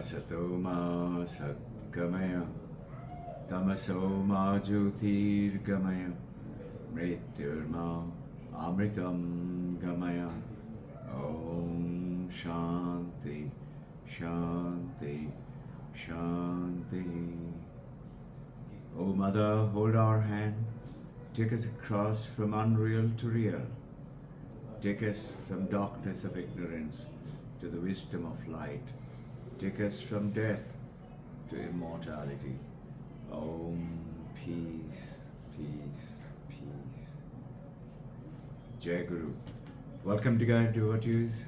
Asato ma satgamaya, tamaso ma jyotirgamaya, mrityurma amritam gamaya. Om Shanti, Shanti, Shanti. O Mother, hold our hand, take us across from unreal to real. Take us from darkness of ignorance to the wisdom of light. Take us from death to immortality. Om, peace, peace, peace. Jai Guru. Welcome to Guide Devotees.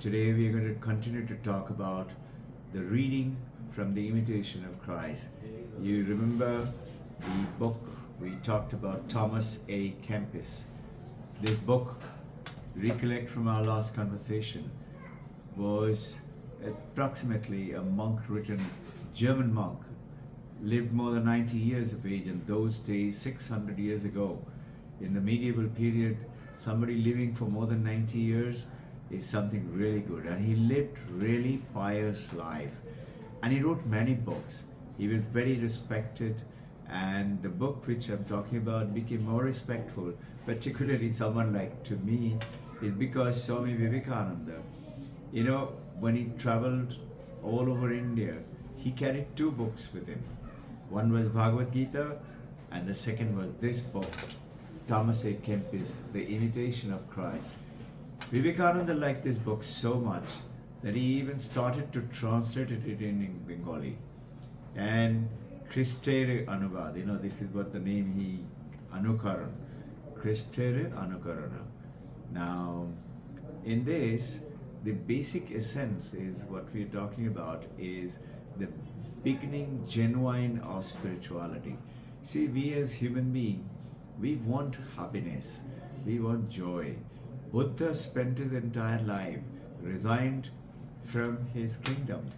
Today we are going to continue to talk about the reading from the Imitation of Christ. You remember the book we talked about, Thomas A. Kempis. This book, recollect from our last conversation, was approximately a monk-written German monk, lived more than 90 years of age. In those days, 600 years ago, in the medieval period, somebody living for more than 90 years is something really good. And he lived really pious life. And he wrote many books. He was very respected. And the book which I'm talking about became more respectful, particularly someone like to me, is because Swami Vivekananda, you know, when he traveled all over India, he carried two books with him. One was Bhagavad Gita, and the second was this book, Thomas A. Kempis, The Imitation of Christ. Vivekananda liked this book so much that he even started to translate it in Bengali. And Kristere Anubad, you know, this is what the name he, Anukaran, Kristere Anukarana. Now, in this, the basic essence is what we're talking about is the beginning genuine of spirituality. See, we as human beings, we want happiness, we want joy. Buddha spent his entire life resigned from his kingdom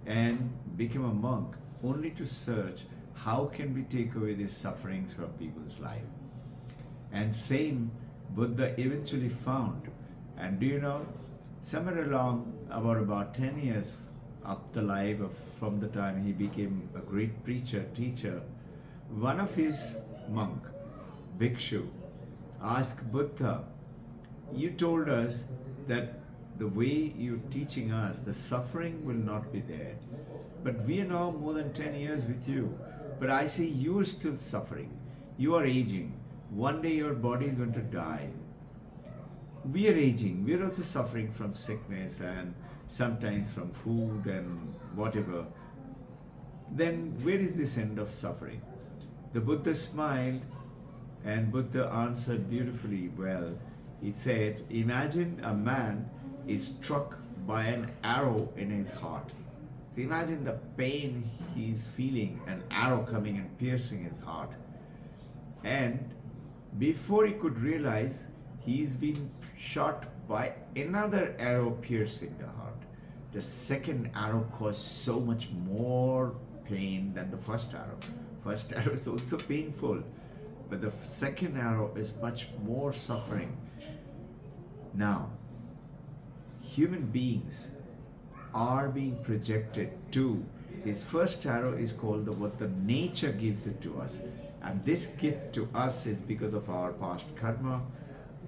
and became a monk only to search how can we take away these sufferings from people's life. And same Buddha eventually found. And do you know, somewhere along about 10 years up the life of from the time he became a great preacher, teacher, one of his monk, Bhikshu, asked Buddha, you told us that the way you're teaching us, the suffering will not be there. But we are now more than 10 years with you. But I see you are still suffering. You are aging. One day your body is going to die. We are aging. We are also suffering from sickness and sometimes from food and whatever. Then where is this end of suffering? The Buddha smiled and Buddha answered beautifully well. He said, imagine a man is struck by an arrow in his heart. So imagine the pain he's feeling, an arrow coming and piercing his heart. And before he could realize, he's been shot by another arrow piercing the heart. The second arrow caused so much more pain than the first arrow. First arrow is also painful, but the second arrow is much more suffering. Now, human beings are being projected to, this first arrow is called what the nature gives it to us. And this gift to us is because of our past karma,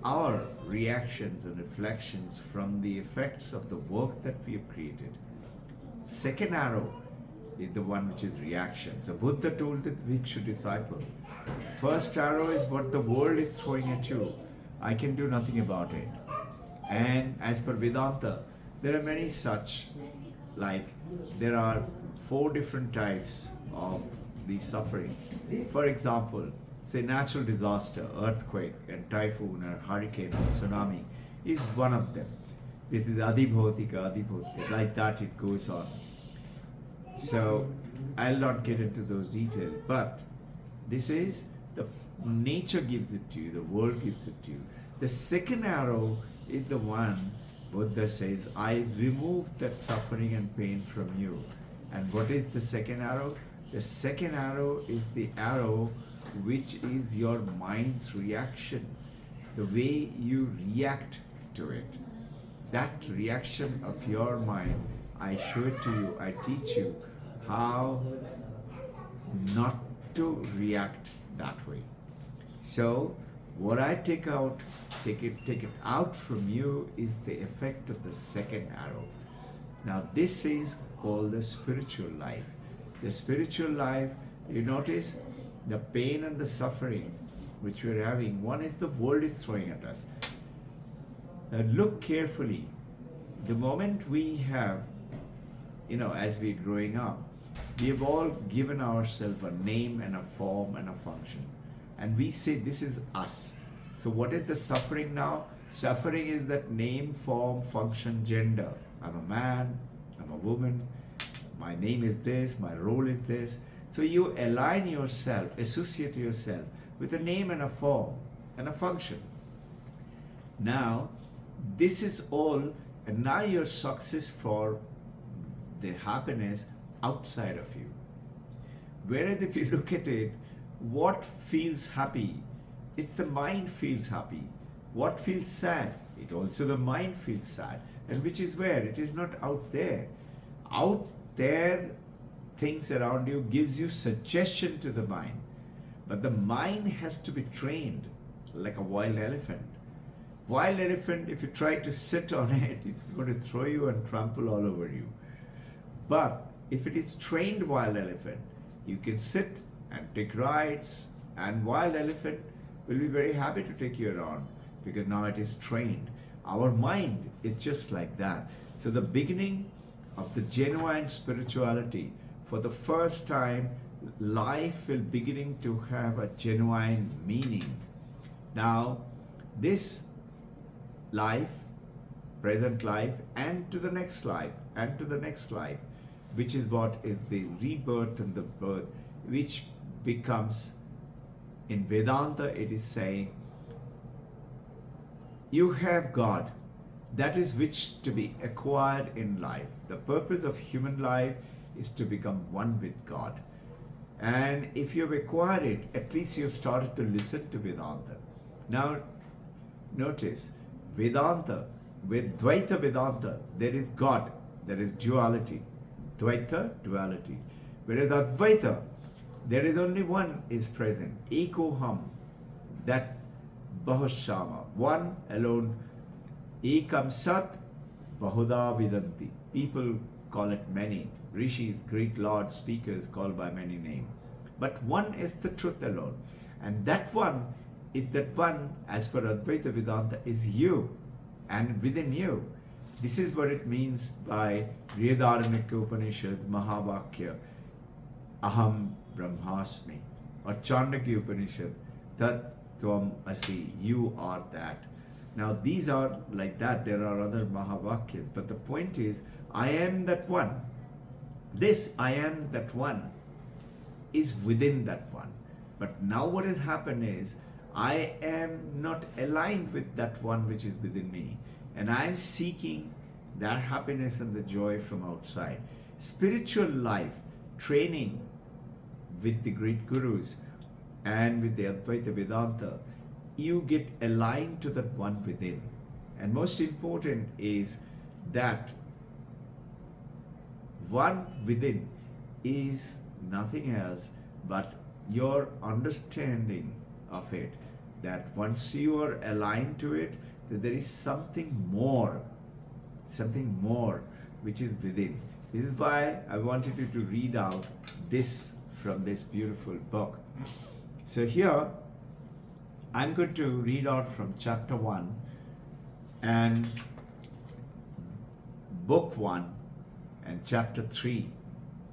our reactions and reflections from the effects of the work that we have created. Second arrow is the one which is reaction. So Buddha told the Bhikshu disciple, first arrow is what the world is throwing at you. I can do nothing about it. And as per Vedanta, there are many such, like there are 4 different types of the suffering. For example, say natural disaster, earthquake and typhoon or hurricane or tsunami is one of them. This is adhibhotika, like that it goes on. So I'll not get into those details, but this is the nature gives it to you, the world gives it to you. The second arrow is the one Buddha says, I remove that suffering and pain from you. And what is the second arrow? The second arrow is the arrow which is your mind's reaction, the way you react to it. That reaction of your mind, I show it to you, I teach you how not to react that way. So what I take it out from you is the effect of the second arrow. Now this is called the spiritual life. The spiritual life, you notice the pain and the suffering which we're having. One is the world is throwing at us. Look carefully. The moment we have, as we're growing up, we have all given ourselves a name and a form and a function. And we say this is us. So what is the suffering now? Suffering is that name, form, function, gender. I'm a man, I'm a woman, my name is this, my role is this. So you align yourself, associate yourself with a name and a form and a function. Now, this is all, and now you're success for the happiness outside of you. Whereas if you look at it, what feels happy? It's the mind feels happy. What feels sad? It also the mind feels sad. And which is where? It is not out there. Out there, things around you gives you suggestion to the mind. But the mind has to be trained like a wild elephant. Wild elephant, if you try to sit on it, it's going to throw you and trample all over you. But if it is trained wild elephant, you can sit and take rides, and wild elephant will be very happy to take you around because now it is trained. Our mind is just like that. So the beginning of the genuine spirituality, for the first time, life will beginning to have a genuine meaning. Now, this life, present life, and to the next life, and to the next life, which is what is the rebirth and the birth, which becomes, in Vedanta it is saying, you have God, that is which to be acquired in life. The purpose of human life is to become one with God. And if you've acquired it, at least you've started to listen to Vedanta. Now, notice, Vedanta, with Dvaita Vedanta, there is God, there is duality. Dvaita, duality. Whereas Advaita, there is only one is present. Ekoham, that Bahushama, one alone. Ekam Sat, Bahuda Vidanti. People call it many. Rishis, great lords, speakers called by many names. But one is the truth alone. And that one, as per Advaita Vedanta, is you and within you. This is what it means by Vrihadaranyaka Upanishad, Mahavakya, Aham Brahmasmi, or Chandogya Upanishad, Tat Tvam Asi, you are that. Now these are like that, there are other Mahavakyas, but the point is, I am that one. This I am that one is within that one. But now what has happened is, I am not aligned with that one which is within me. And I am seeking that happiness and the joy from outside. Spiritual life, training with the great gurus and with the Advaita Vedanta, you get aligned to that one within. And most important is that one within is nothing else but your understanding of it, that once you are aligned to it, that there is something more which is within. This is why I wanted you to read out this from this beautiful book. So here I'm going to read out from chapter 1 and book 1 and chapter 3,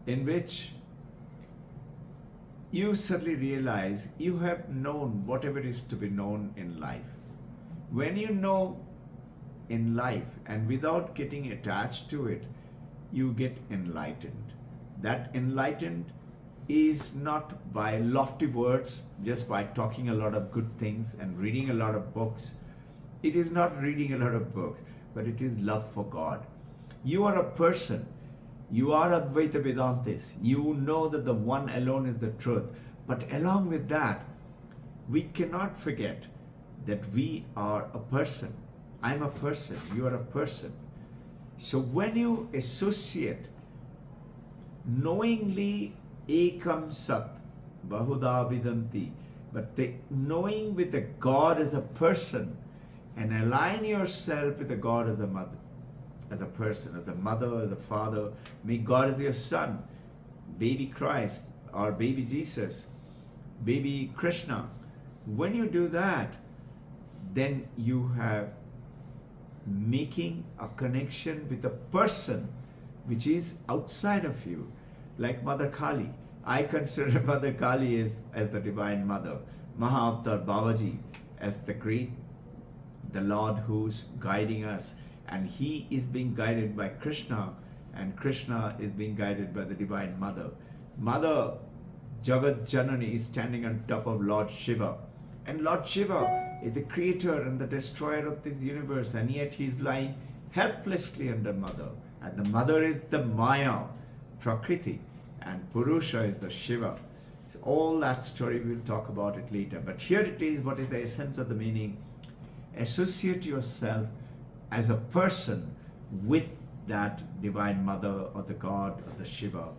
in which you suddenly realize you have known whatever is to be known in life. When you know in life and without getting attached to it, you get enlightened. That enlightened is not by lofty words, just by talking a lot of good things and reading a lot of books. It is not reading a lot of books, but it is love for God. You are a person. You are Advaita Vedantis. You know that the one alone is the truth. But along with that, we cannot forget that we are a person. I'm a person. You are a person. So when you associate knowingly ekam sat bahuda vidanti, but the knowing with the God as a person, and align yourself with the God as a mother, as a person, as a mother, as a father, make God as your son, baby Christ or baby Jesus, baby Krishna. When you do that, then you have making a connection with a person which is outside of you, like Mother Kali. I consider Mother Kali as the Divine Mother, Mahavatar Babaji as the great, the Lord who's guiding us, and he is being guided by Krishna, and Krishna is being guided by the Divine Mother. Mother Jagat Janani is standing on top of Lord Shiva, and Lord Shiva is the creator and the destroyer of this universe, and yet he is lying helplessly under Mother, and the Mother is the Maya, Prakriti, and Purusha is the Shiva. So all that story, we'll talk about it later, but here it is. What is the essence of the meaning? Associate yourself as a person with that Divine Mother or the God or the Shiva,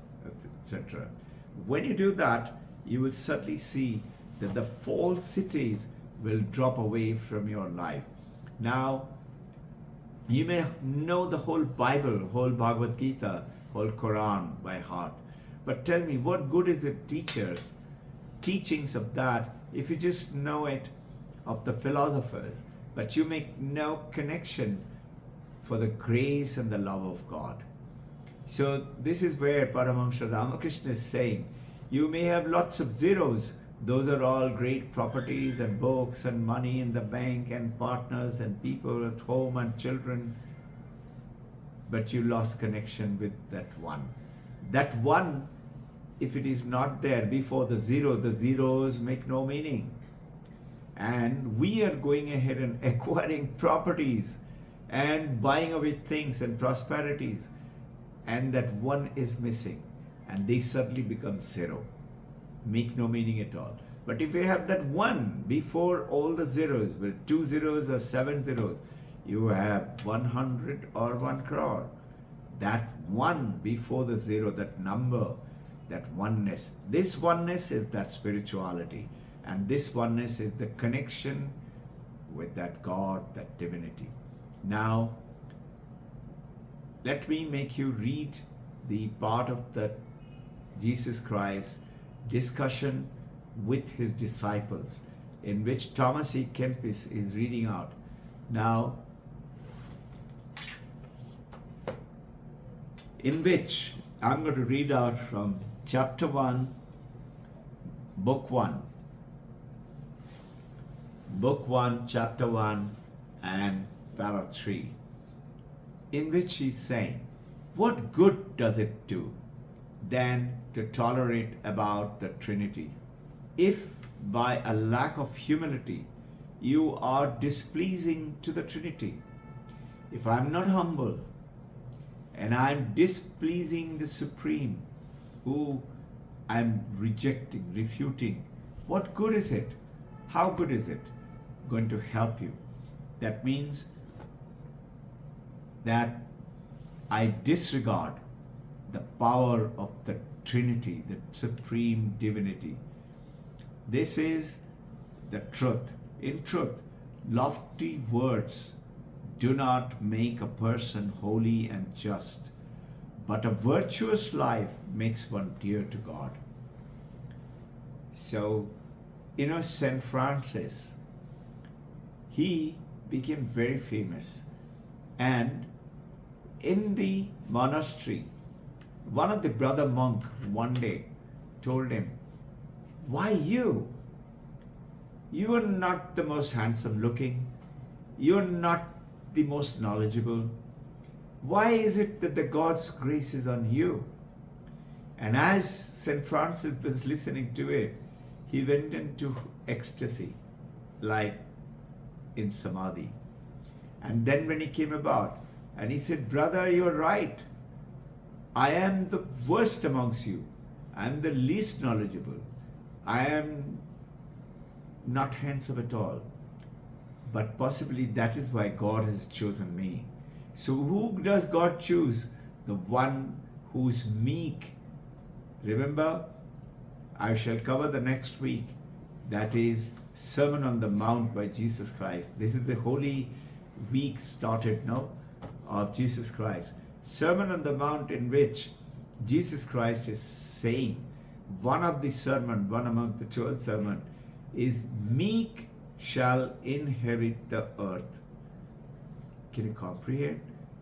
etc. When you do that, you will certainly see that the false cities will drop away from your life. Now, you may know the whole Bible, whole Bhagavad Gita, whole Quran by heart, but tell me, what good is it, teachings of that, if you just know it of the philosophers, but you make no connection for the grace and the love of God. So this is where Paramahamsa Ramakrishna is saying, you may have lots of zeros, those are all great properties and books and money in the bank and partners and people at home and children, but you lost connection with that one. That one, if it is not there before the zero, the zeros make no meaning. And we are going ahead and acquiring properties and buying away things and prosperities, and that one is missing, and they suddenly become zero, make no meaning at all. But if you have that one before all the zeros, with 2 zeros or 7 zeros, you have 100 or 1 crore. That one before the zero, that number, that oneness, this oneness is that spirituality, and this oneness is the connection with that God, that divinity. Now, let me make you read the part of the Jesus Christ discussion with his disciples, in which Thomas A. Kempis is reading out. Now, in which I'm going to read out from chapter 1, book 1. Book 1, chapter 1 and para 3, in which he's saying, what good does it do then to tolerate about the Trinity, if by a lack of humility you are displeasing to the Trinity? If I'm not humble and I'm displeasing the Supreme, who I'm rejecting, refuting, what good is it? How good is it going to help you? That means that I disregard the power of the Trinity, the Supreme Divinity. This is the truth. In truth, lofty words do not make a person holy and just, but a virtuous life makes one dear to God. So, St. Francis, he became very famous, and in the monastery, one of the brother monk one day told him, why you? You are not the most handsome looking. You are not the most knowledgeable. Why is it that the God's grace is on you? And as St. Francis was listening to it, he went into ecstasy, like in Samadhi. And then when he came about, and he said, brother, you're right. I am the worst amongst you. I am the least knowledgeable. I am not handsome at all. But possibly that is why God has chosen me, So who does God choose? The one who's meek. Remember, I shall cover the next week. That is Sermon on the Mount by Jesus Christ. This is the Holy Week started now of Jesus Christ. Sermon on the Mount, in which Jesus Christ is saying, one of the sermon, one among the 12 sermon, is meek shall inherit the earth. Can you comprehend?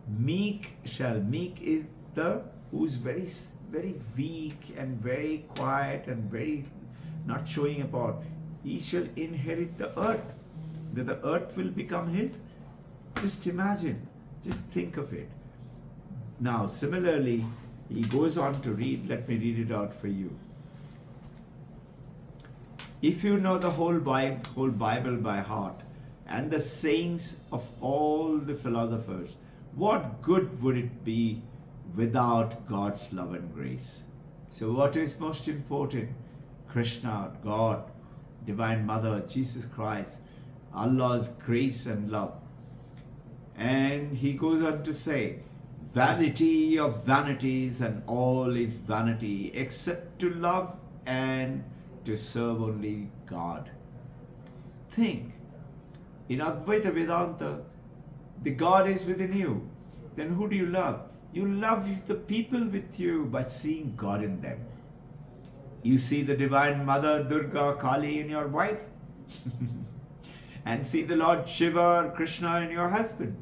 Meek is the who's very, very weak and very quiet and very not showing about. He shall inherit the earth. That the earth will become his. Just imagine, just think of it. Now, similarly, he goes on to read, let me read it out for you. If you know the whole Bible by heart and the sayings of all the philosophers, what good would it be without God's love and grace? So what is most important? Krishna, God, Divine Mother, Jesus Christ, Allah's grace and love. And he goes on to say, vanity of vanities and all is vanity except to love and to serve only God. Think, in Advaita Vedanta, the God is within you. Then who do you love? You love the people with you by seeing God in them. You see the Divine Mother Durga Kali in your wife and see the Lord Shiva or Krishna in your husband,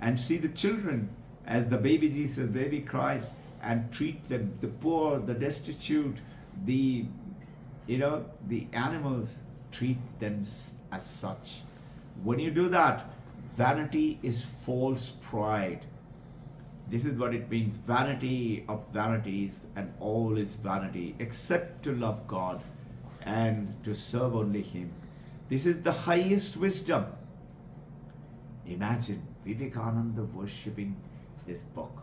and see the children as the baby Jesus, baby Christ, and treat them, the poor, the destitute, the animals, treat them as such. When you do that, vanity is false pride. This is what it means. Vanity of vanities and all is vanity except to love God and to serve only Him. This is the highest wisdom. Imagine Vivekananda worshipping this book.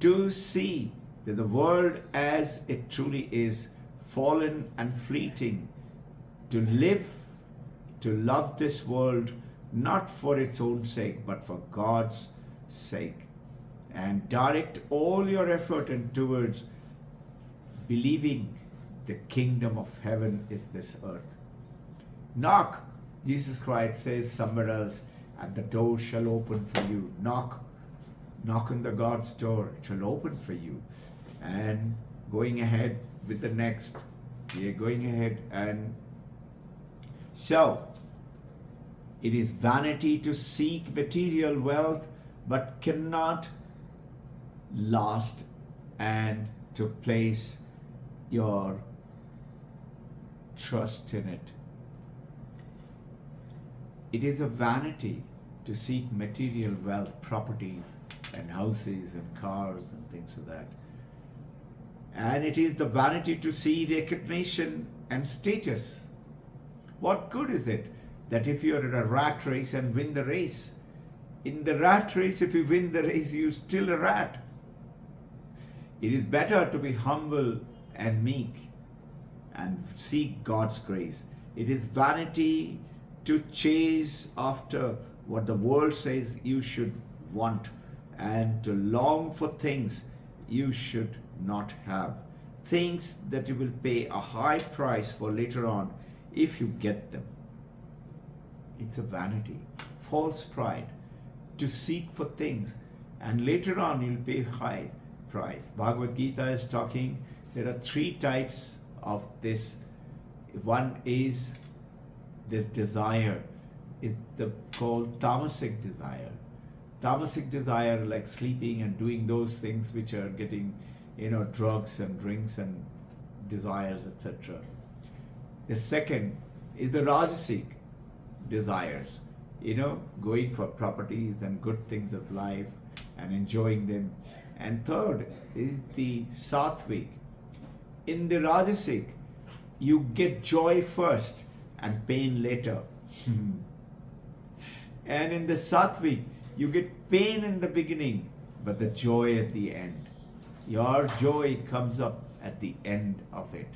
To see that the world as it truly is, fallen and fleeting, to live, to love this world not for its own sake but for God's sake, and direct all your effort and towards believing the kingdom of heaven is this earth. Knock, Jesus Christ says somewhere else, and the door shall open for you. Knock on the God's door, it shall open for you. And going ahead with the next, we are going ahead, and so it is vanity to seek material wealth but cannot last, and to place your trust in it. It is a vanity to seek material wealth, properties and houses and cars and things like that. And it is the vanity to see recognition and status. What good is it that if you're in a rat race and win the race? In the rat race, if you win the race, you're still a rat. It is better to be humble and meek and seek God's grace. It is vanity to chase after what the world says you should want and to long for things you should not have. Things that you will pay a high price for later on if you get them. It's a vanity, false pride, to seek for things and later on you'll pay high price. Bhagavad Gita is talking, there are 3 types of this. One is this desire, is called tamasic desire. Tamasic desire, like sleeping and doing those things which are getting, drugs and drinks and desires, etc. The second is the rajasic desires, going for properties and good things of life and enjoying them. And third is the sattvic. In the rajasic, you get joy first and pain later. And in the sattvic, you get pain in the beginning, but the joy at the end. Your joy comes up at the end of it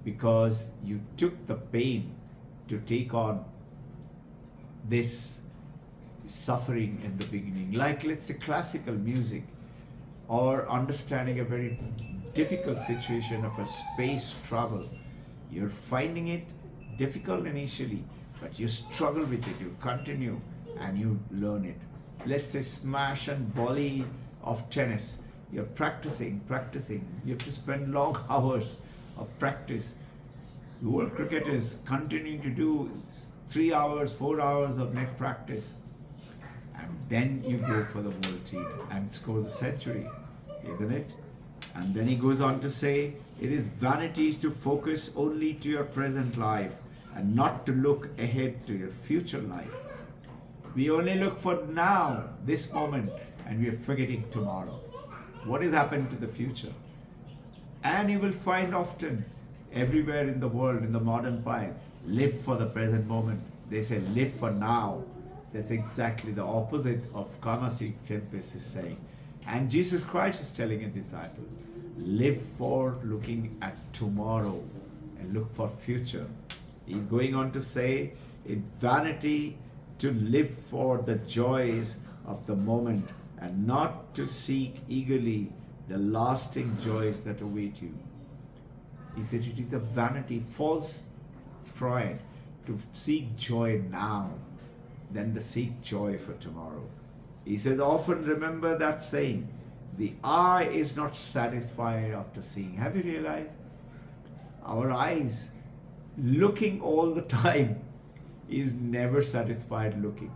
because you took the pain to take on this suffering in the beginning, like let's say classical music, or understanding a very difficult situation of a space travel. You're finding it difficult initially, but you struggle with it, you continue and you learn it. Let's say smash and volley of tennis. You're practicing. You have to spend long hours of practice. The world cricketers continuing to do 3 hours, 4 hours of net practice. And then you go for the world team and score the century, isn't it? And then he goes on to say, it is vanity to focus only to your present life and not to look ahead to your future life. We only look for now, this moment, and we are forgetting tomorrow. What has happened to the future? And you will find often, everywhere in the world, in the modern pile, live for the present moment. They say live for now. That's exactly the opposite of Kamasi Kempis is saying. And Jesus Christ is telling a disciple, live for looking at tomorrow and look for future. He's going on to say, it's vanity to live for the joys of the moment and not to seek eagerly the lasting joys that await you. He said it is a vanity, false pride to seek joy now than to seek joy for tomorrow. He said, often remember that saying, the eye is not satisfied after seeing. Have you realized? Our eyes, looking all the time, is never satisfied looking.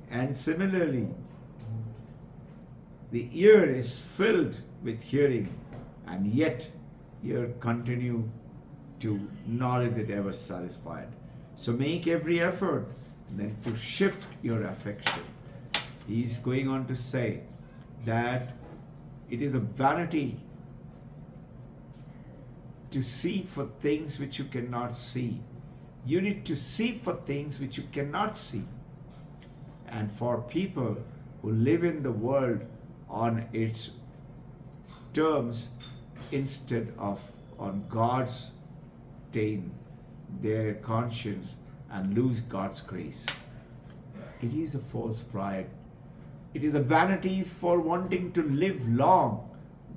And similarly, the ear is filled with hearing, and yet ear continue to, nor is it ever satisfied. So make every effort then to shift your affection. He's going on to say that it is a vanity to see for things which you cannot see. You need to see for things which you cannot see. And for people who live in the world on its terms instead of on God's tame their conscience and lose God's grace. It is a false pride. It is a vanity for wanting to live long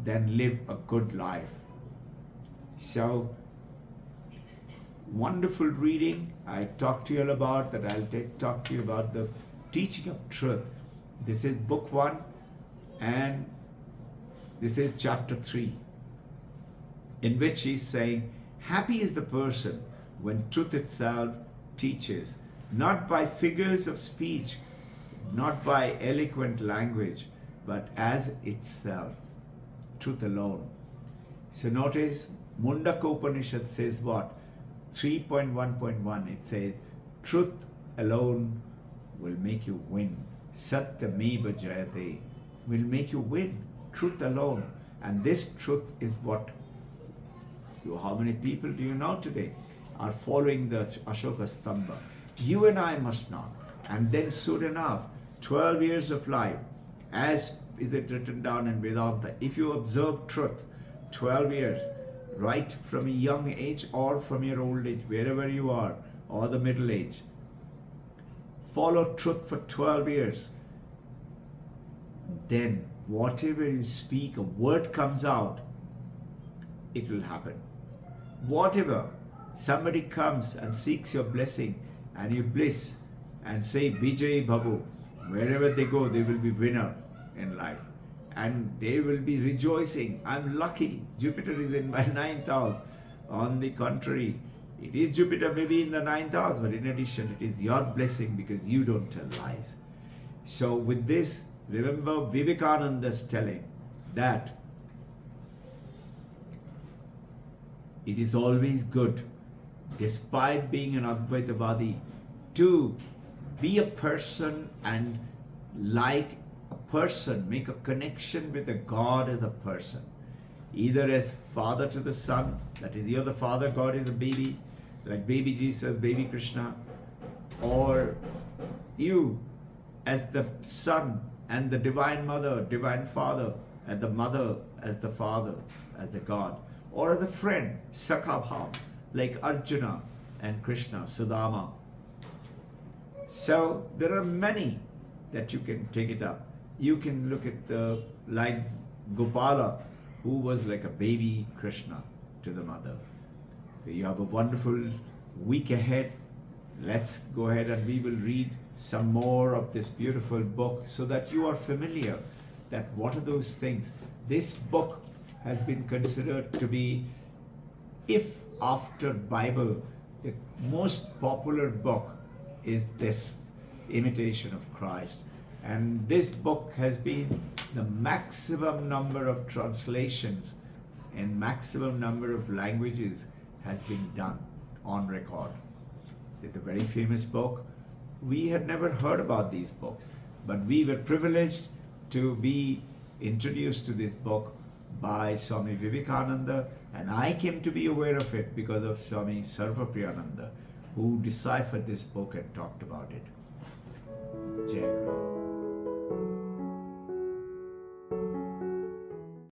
than live a good life. So, wonderful reading. I talked to you all about that. I'll talk to you about the teaching of truth. This is book 1 and this is chapter 3, in which he's saying, happy is the person when truth itself teaches, not by figures of speech, not by eloquent language, but as itself, truth alone. So notice, Mundaka Upanishad says what? 3.1.1, it says, truth alone will make you win. Satyameva Jayate will make you win. Truth alone. And this truth is what, how many people do you know today are following the Ashoka Stamba? You and I must not. And then soon enough, 12 years of life, as is it written down in Vedanta, if you observe truth, 12 years, right from a young age or from your old age, wherever you are, or the middle age, follow truth for 12 years, then whatever you speak, a word comes out, it will happen. Whatever, somebody comes and seeks your blessing and you bliss and say Vijay Bhavu, wherever they go, they will be winner in life. And they will be rejoicing. I'm lucky. Jupiter is in my 9th house. On the contrary, it is Jupiter maybe in the 9th house, but in addition, it is your blessing because you don't tell lies. So with this, remember Vivekananda's telling that it is always good, despite being an Advaitavadi, to be a person and like a person, make a connection with a God as a person. Either as father to the son, that is you're the father, God is a baby, like baby Jesus, baby Krishna, or you as the son and the divine mother, divine father, and the mother as the father, as the God, or as a friend, Sakha Bhav, like Arjuna and Krishna, Sudama. So there are many that you can take it up. You can look at like Gopala, who was like a baby Krishna to the mother. So you have a wonderful week ahead. Let's go ahead and we will read some more of this beautiful book so that you are familiar that what are those things. This book has been considered to be, if after Bible, the most popular book is this Imitation of Christ. And this book has been the maximum number of translations and maximum number of languages has been done on record. It's a very famous book. We had never heard about these books, but we were privileged to be introduced to this book by Swami Vivekananda, and I came to be aware of it because of Swami Sarvapriyananda, who deciphered this book and talked about it.